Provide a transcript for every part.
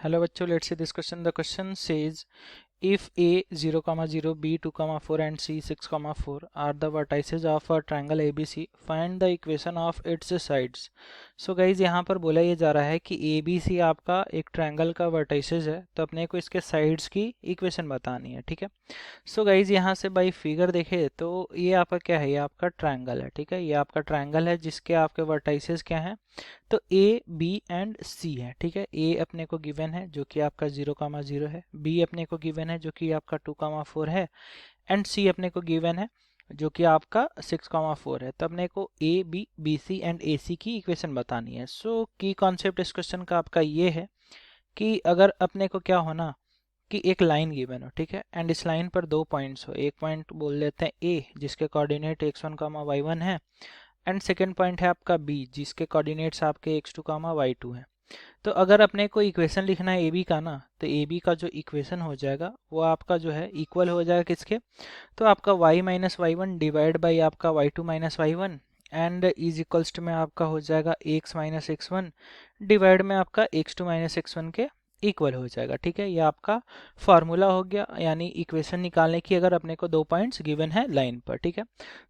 Hello bachcho, let's see this question. The question says if A 0, 0, B 2, 4 and C 6, 4 are the vertices of a triangle ABC, find the equation of its sides. So guys यहाँ पर बोला ये जा रहा है कि ABC आपका एक ट्रायंगल का वर्टिसेस है, तो अपने को इसके साइड्स की इक्वेशन बतानी है, ठीक है। सो गाइज यहाँ से बाई फिगर देखे तो ये आपका क्या है, ये आपका ट्रायंगल है, ठीक है। ये आपका ट्रायंगल है जिसके आपके वर्टिसेस क्या हैं, तो ए बी एंड सी है, ठीक है। ए अपने को गिवन है जो कि आपका 0, 0 है, बी अपने को गिवन है जो कि आपका 2, 4 है, एंड सी अपने को गिवन है जो कि आपका 6, 4 है। तो अपने को A B B C and A C की इक्वेशन बतानी है। सो की कॉन्सेप्ट इस क्वेश्चन का आपका ये है कि अगर अपने को क्या होना कि एक लाइन गिवन हो, ठीक है, एंड इस लाइन पर दो पॉइंट्स हो। एक पॉइंट बोल देते हैं ए जिसके कोऑर्डिनेट x1, y1 है, एंड सेकेंड पॉइंट है आपका बी जिसके कोऑर्डिनेट्स आपके x2, y2 है। तो अगर अपने को इक्वेशन लिखना है ए बी का ना, तो ए बी का जो इक्वेशन हो जाएगा वो आपका जो है इक्वल हो जाएगा किसके, तो आपका y minus y one divide by आपका y2 minus y one and is equals to में आपका हो जाएगा x माइनस x1 डिवाइड में आपका x2 माइनस x1 के इक्वल हो जाएगा, ठीक है। ये आपका फार्मूला हो गया, यानी इक्वेशन निकालने की अगर अपने को दो पॉइंट्स गिवन है लाइन पर, ठीक है।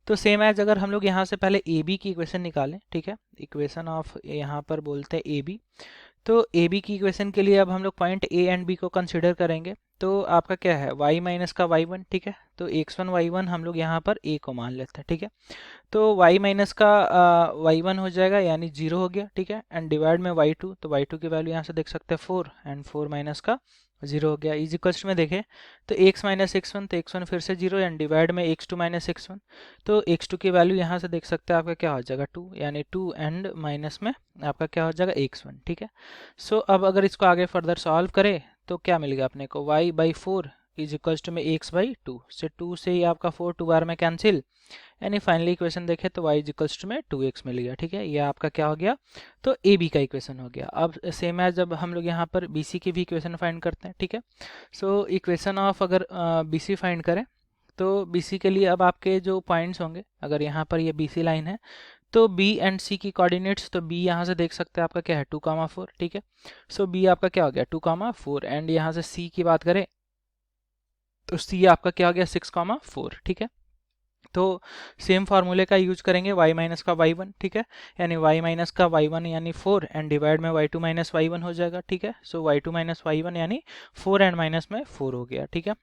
तो सेम एज अगर हम लोग यहाँ से पहले ए बी की इक्वेशन निकालें, ठीक है, इक्वेशन ऑफ यहाँ पर बोलते हैं ए बी। तो ए बी की इक्वेशन के लिए अब हम लोग पॉइंट ए एंड बी को कंसिडर करेंगे। तो आपका क्या है y माइनस का y1, ठीक है। तो x1 y1 हम लोग यहाँ पर a को मान लेते हैं, ठीक है। तो y माइनस का y1 हो जाएगा यानी 0 हो गया, ठीक है, एंड डिवाइड में y2, तो y2 की वैल्यू यहाँ से देख सकते हैं 4 एंड 4 माइनस का 0 हो गया। इज इक्वल्स में देखें तो x माइनस x1, तो x1 फिर से 0 एंड डिवाइड में x2 माइनस x1, तो x2 की वैल्यू यहाँ से देख सकते हैं आपका क्या हो जाएगा 2, यानी 2 एंड माइनस में आपका क्या हो जाएगा x1, ठीक है। सो अब अगर इसको आगे फर्दर सॉल्व करें तो क्या मिलेगा अपने को y by 4 is equals to में x बाई 2 से 2 से ही आपका 4 2 बार में कैंसिल, यानी फाइनली इक्वेशन देखें तो y इज इक्वल्स टू में 2x मिल गया, ठीक है। ये आपका क्या हो गया, तो ए बी का इक्वेशन हो गया। अब सेम एज जब हम लोग यहाँ पर बी सी की भी इक्वेशन फाइंड करते हैं, ठीक है। सो इक्वेशन ऑफ अगर बी सी फाइंड करें तो बी सी के लिए अब आपके जो पॉइंट्स होंगे, अगर यहाँ पर ये बी सी लाइन है तो B एंड C की कोऑर्डिनेट्स, तो B यहाँ से देख सकते हैं आपका क्या है 2, 4, ठीक है। सो B आपका क्या हो गया 2, 4 एंड यहाँ से C की बात करें तो C आपका क्या हो गया 6, 4, ठीक है। तो सेम फार्मूले का यूज करेंगे y माइनस का y1, ठीक है, यानी y माइनस का y1 यानी 4 एंड डिवाइड में y2 माइनस y1 हो जाएगा, ठीक है। सो y2 माइनस y1 यानी 4 एंड माइनस में 4 हो गया, ठीक है।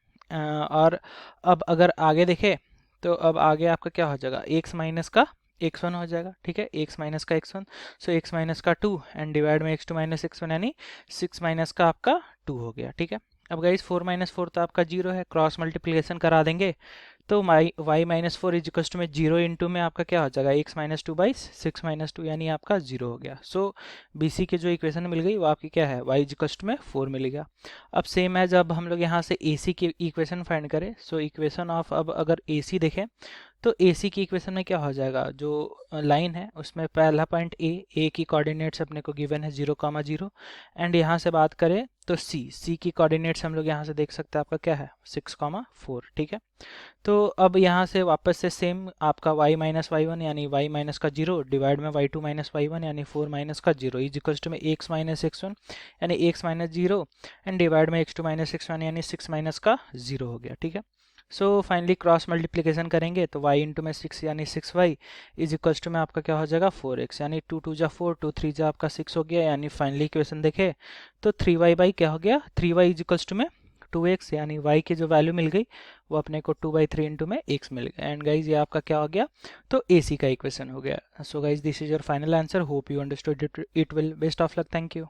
और अब अगर आगे देखें तो अब आगे आपका क्या हो जाएगा x माइनस का x1 हो जाएगा, ठीक है, x माइनस का x1, सो x माइनस का 2 एंड डिवाइड में x2 माइनस x1 यानी 6 माइनस का आपका 2 हो गया, ठीक है। अब गाइस 4 माइनस 4 तो आपका 0 है, क्रॉस मल्टीप्लिकेशन करा देंगे तो y minus 4 is equals to में 0 इंटू में आपका क्या हो जाएगा x माइनस 2 बाई 6 माइनस 2 यानी आपका 0 हो गया। सो बी सी की जो इक्वेशन मिल गई वो आपकी क्या है y इज इक्वल्स टू में 4 मिलेगा। अब सेम एज अब हम लोग यहाँ से ए सी की इक्वेशन फाइंड करें, सो इक्वेशन ऑफ अब अगर ए सी देखें तो ए सी की इक्वेशन में क्या हो जाएगा, जो लाइन है उसमें पहला पॉइंट ए की कोऑर्डिनेट्स अपने को गिवन है 0, 0 एंड यहाँ से बात करें तो सी की कोऑर्डिनेट्स हम लोग यहाँ से देख सकते हैं आपका क्या है 6, 4, ठीक है। तो अब यहाँ से वापस से सेम आपका y माइनस वाई वन यानी y माइनस का 0 डिवाइड में y2 माइनस वाई वन यानी 4 माइनस का 0 इज इक्वल्स टू में x माइनस x1 यानी x माइनस 0 एंड डिवाइड में x2 माइनस x1 यानी 6 माइनस का 0 हो गया, ठीक है। सो फाइनली क्रॉस मल्टीप्लिकेशन करेंगे तो y इंटू में 6 यानी 6y इज इक्वल्स टू में आपका क्या हो जाएगा 4x यानी 2 2 जा 4 2 3 जा आपका 6 हो गया, यानी फाइनली इक्वेशन देखे तो 3y बाई क्या हो गया 3y इज इक्वल्स टू में 2x, यानी y की जो वैल्यू मिल गई वो अपने को 2 बाई 3 इंटू में x मिल गया। एंड गाइज ये आपका क्या हो गया, तो AC का इक्वेशन हो गया। So guys this is your final answer, hope you understood it will. Best of luck, thank you.